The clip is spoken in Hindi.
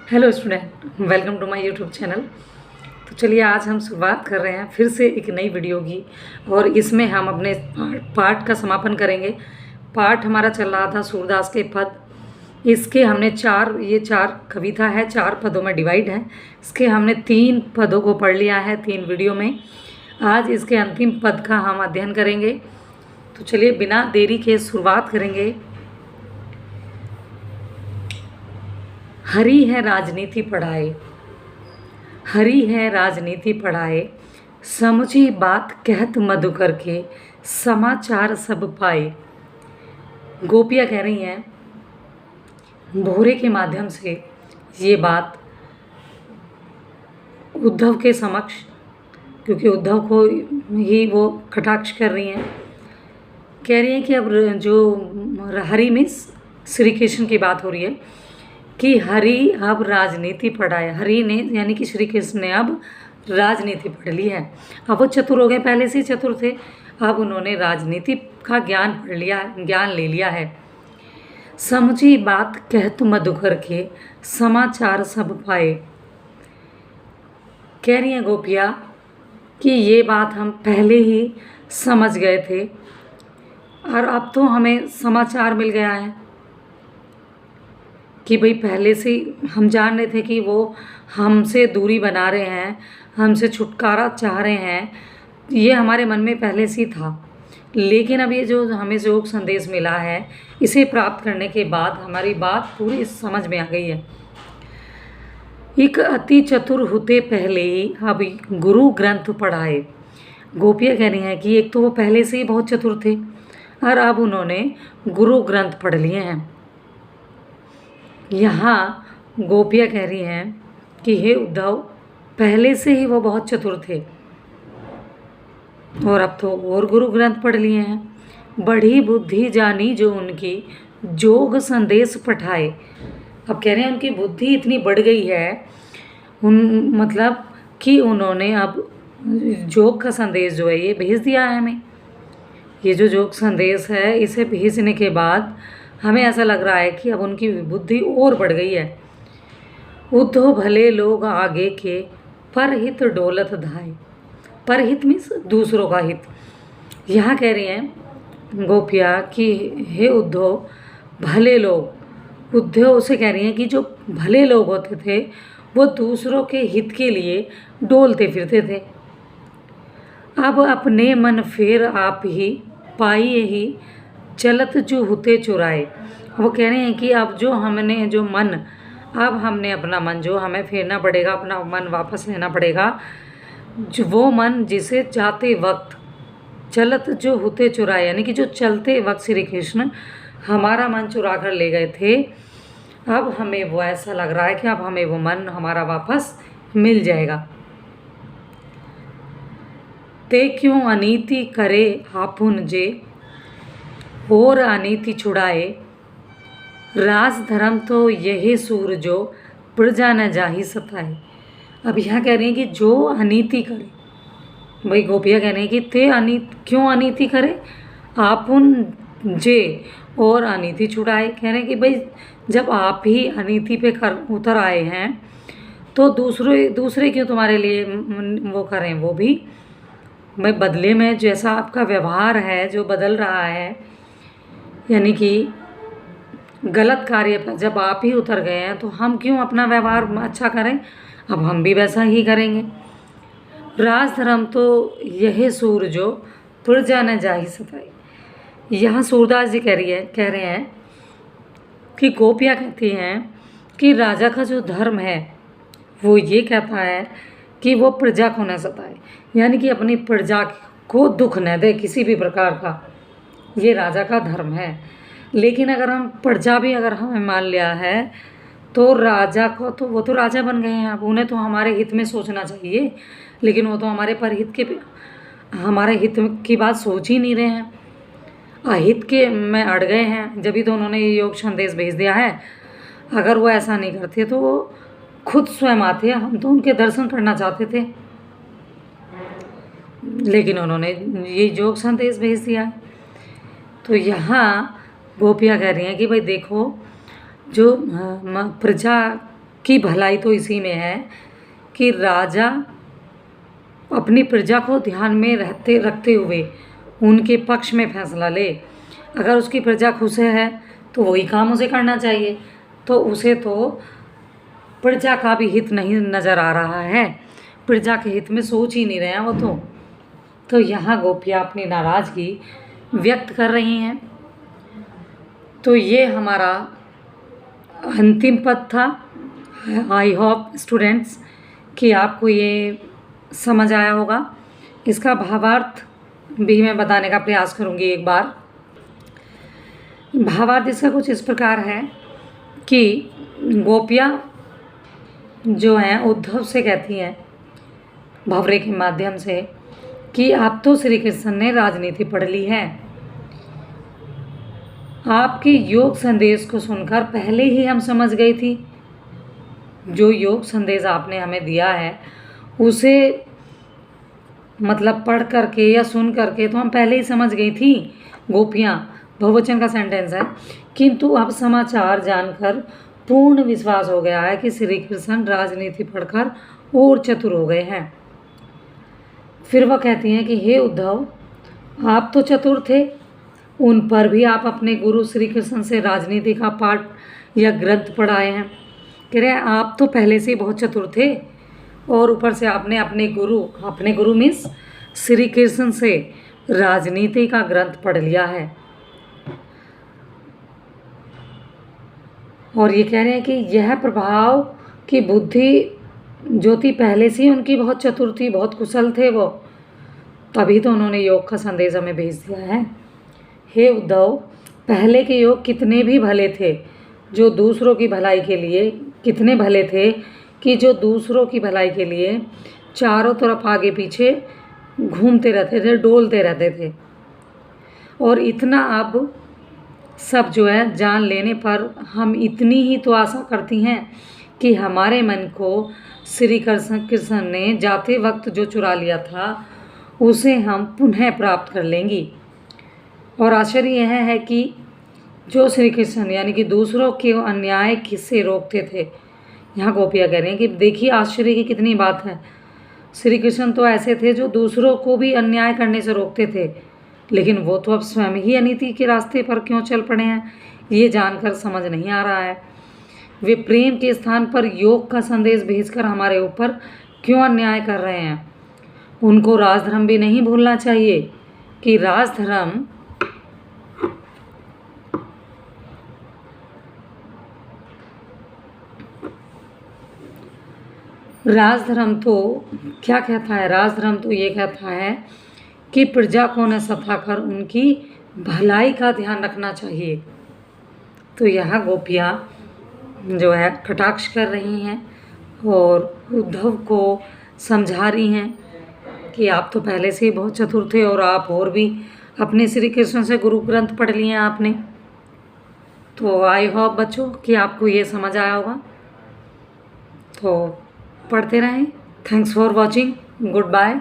Hello student, welcome to my YouTube channel. तो चलिए आज हम शुरुआत कर रहे हैं फिर से एक नई वीडियो की, और इसमें हम अपने पाठ का समापन करेंगे। पाठ हमारा चल रहा था सूरदास के पद। इसके हमने चार कविता है, 4 पदों में डिवाइड है। इसके हमने 3 पदों को पढ़ लिया है 3 वीडियो में। आज इसके अंतिम पद का हम अध्ययन करेंगे। तो चलिए बिना देरी के शुरुआत करेंगे। हरी है राजनीति पढ़ाए, हरी है राजनीति पढ़ाए, समझी बात कहत मधुकर के, समाचार सब पाए। गोपियाँ कह रही हैं भोरे के माध्यम से ये बात उद्धव के समक्ष, क्योंकि उद्धव को ही वो कटाक्ष कर रही हैं। कह रही हैं कि अब जो हरि में श्री कृष्ण की बात हो रही है कि हरि अब राजनीति पढ़ाए। हरि ने यानी कि श्री कृष्ण ने अब राजनीति पढ़ ली है। अब वो चतुर हो गए, पहले से ही चतुर थे, अब उन्होंने राजनीति का ज्ञान पढ़ लिया, ज्ञान ले लिया है। समझी बात कहत मधुकर के, समाचार सब पाए। कह रही हैं गोपियाँ कि ये बात हम पहले ही समझ गए थे और अब तो हमें समाचार मिल गया है कि भाई पहले से हम जान रहे थे कि वो हमसे दूरी बना रहे हैं, हमसे छुटकारा चाह रहे हैं। ये हमारे मन में पहले से ही था, लेकिन अब ये जो हमें योग संदेश मिला है, इसे प्राप्त करने के बाद हमारी बात पूरी समझ में आ गई है। एक अति चतुर होते पहले ही अब गुरु ग्रंथ पढ़ाए। गोपियाँ कह रही हैं कि एक तो वो पहले से ही बहुत चतुर थे और अब उन्होंने गुरु ग्रंथ पढ़ लिए हैं। यहाँ गोपियाँ कह रही हैं कि हे उद्धव, पहले से ही वो बहुत चतुर थे और अब तो और गुरु ग्रंथ पढ़ लिए हैं। बढ़ी बुद्धि जानी जो उनकी, जोग संदेश पठाए। अब कह रहे हैं उनकी बुद्धि इतनी बढ़ गई है, मतलब कि उन्होंने अब जोग का संदेश जो है ये भेज दिया है हमें। ये जो जोग संदेश है इसे भेजने के बाद हमें ऐसा लग रहा है कि अब उनकी बुद्धि और बढ़ गई है। उद्धव भले लोग आगे के, परहित डोलत धाय। परहित मीन्स दूसरों का हित। यहाँ कह रही हैं गोपियाँ कि हे उद्धव, भले लोग, उद्धव से कह रही हैं कि जो भले लोग होते थे वो दूसरों के हित के लिए डोलते फिरते थे। अब अपने मन फेर आप ही, पाइए ही चलत जो होते चुराए। वो कह रहे हैं कि अब जो हमने जो मन, अब हमने अपना मन जो हमें फेरना पड़ेगा, अपना मन वापस लेना पड़ेगा। जो वो मन जिसे जाते वक्त चलत जो होते चुराए, यानी कि जो चलते वक्त श्री कृष्ण हमारा मन चुरा कर ले गए थे, अब हमें वो ऐसा लग रहा है कि अब हमें वो मन हमारा वापस मिल जाएगा। ते क्यों अनीति करे आपुन जे, और अनीति छुड़ाए। राज धर्म तो यही सूर जो, प्रजा न जाहि सताए। अब यहाँ कह रहे हैं कि जो अनीति करे, भाई गोपियाँ कह रही हैं कि ते क्यों अनीति करे आपुन जे, और अनीति छुड़ाए। कह रहे हैं कि भाई जब आप ही अनीति पे उतर आए हैं तो दूसरे क्यों तुम्हारे लिए वो करें। वो भी मैं बदले में जैसा आपका व्यवहार है जो बदल रहा है, यानी कि गलत कार्य पर जब आप ही उतर गए हैं तो हम क्यों अपना व्यवहार अच्छा करें। अब हम भी वैसा ही करेंगे। राज धर्म तो यह सूर जो, प्रजा न जाहि सताई। यहाँ सूरदास जी कह रहे हैं कि गोपियाँ कहती हैं कि राजा का जो धर्म है वो ये कहता है कि वो प्रजा को न सताए, यानी कि अपनी प्रजा को दुख न दे किसी भी प्रकार का। ये राजा का धर्म है। लेकिन अगर हम प्रजा भी अगर हमें मान लिया है तो राजा को तो वो तो राजा बन गए हैं, अब उन्हें तो हमारे हित में सोचना चाहिए, लेकिन वो तो हमारे हित की बात सोच ही नहीं रहे हैं, अहित के में अड़ गए हैं। जब ही तो उन्होंने ये योग संदेश भेज दिया है। अगर वो ऐसा नहीं करते तो वो खुद स्वयं आते, हम तो उनके दर्शन करना चाहते थे, लेकिन उन्होंने ये योग संदेश भेज दिया है। तो यहाँ गोपियाँ कह रही हैं कि भाई देखो, जो प्रजा की भलाई तो इसी में है कि राजा अपनी प्रजा को ध्यान में रखते हुए उनके पक्ष में फैसला ले। अगर उसकी प्रजा खुश है तो वही काम उसे करना चाहिए, तो उसे तो प्रजा का भी हित नहीं नज़र आ रहा है, प्रजा के हित में सोच ही नहीं रहे हैं वो तो यहाँ गोपियाँ अपनी नाराज़गी व्यक्त कर रही हैं। तो ये हमारा अंतिम पद था। आई होप स्टूडेंट्स कि आपको ये समझ आया होगा। इसका भावार्थ भी मैं बताने का प्रयास करूँगी एक बार। भावार्थ इसका कुछ इस प्रकार है कि गोपियाँ जो हैं उद्धव से कहती हैं भंवरे के माध्यम से कि आप तो श्री कृष्ण ने राजनीति पढ़ ली है, आपके योग संदेश को सुनकर पहले ही हम समझ गई थी। जो योग संदेश आपने हमें दिया है उसे मतलब पढ़ करके या सुन करके तो हम पहले ही समझ गई थी। गोपियाँ बहुवचन का सेंटेंस है, किंतु अब समाचार जानकर पूर्ण विश्वास हो गया है कि श्री कृष्ण राजनीति पढ़कर और चतुर हो गए हैं। फिर वह कहती हैं कि हे उद्धव, आप तो चतुर थे, उन पर भी आप अपने गुरु श्री कृष्ण से राजनीति का पाठ या ग्रंथ पढ़ाए हैं। कह रहे हैं आप तो पहले से ही बहुत चतुर थे और ऊपर से आपने अपने गुरु मीन्स श्री कृष्ण से राजनीति का ग्रंथ पढ़ लिया है। और ये कह रहे हैं कि यह प्रभाव की बुद्धि जो थी पहले से ही उनकी बहुत चतुर थी, बहुत कुशल थे वो, तभी तो उन्होंने योग का संदेश हमें भेज दिया है। हे उद्धव, पहले के योग कितने भी भले थे, जो दूसरों की भलाई के लिए कितने भले थे कि जो दूसरों की भलाई के लिए चारों तरफ आगे पीछे घूमते रहते थे, डोलते रहते थे। और इतना अब सब जो है जान लेने पर हम इतनी ही तो आशा करती हैं कि हमारे मन को श्री कृष्ण ने जाते वक्त जो चुरा लिया था उसे हम पुनः प्राप्त कर लेंगी। और आश्चर्य यह है कि जो श्री कृष्ण यानी कि दूसरों के अन्याय किससे रोकते थे, यहाँ गोपियाँ कह रही हैं कि देखिए आश्चर्य की कितनी बात है। श्री कृष्ण तो ऐसे थे जो दूसरों को भी अन्याय करने से रोकते थे, लेकिन वो तो अब स्वयं ही अनीति के रास्ते पर क्यों चल पड़े हैं, ये जानकर समझ नहीं आ रहा है। वे प्रेम के स्थान पर योग का संदेश भेजकर हमारे ऊपर क्यों अन्याय कर रहे हैं। उनको राजधर्म भी नहीं भूलना चाहिए कि राजधर्म तो क्या कहता है, राजधर्म तो ये कहता है कि प्रजा को न सताकर उनकी भलाई का ध्यान रखना चाहिए। तो यहाँ गोपियाँ जो है कटाक्ष कर रही हैं और उद्धव को समझा रही हैं कि आप तो पहले से ही बहुत चतुर थे और आप और भी अपने श्री कृष्ण से गुरु ग्रंथ पढ़ लिए हैं आपने। तो आई होप बच्चों कि आपको ये समझ आया होगा। तो पढ़ते रहें। Thanks for watching. Good bye.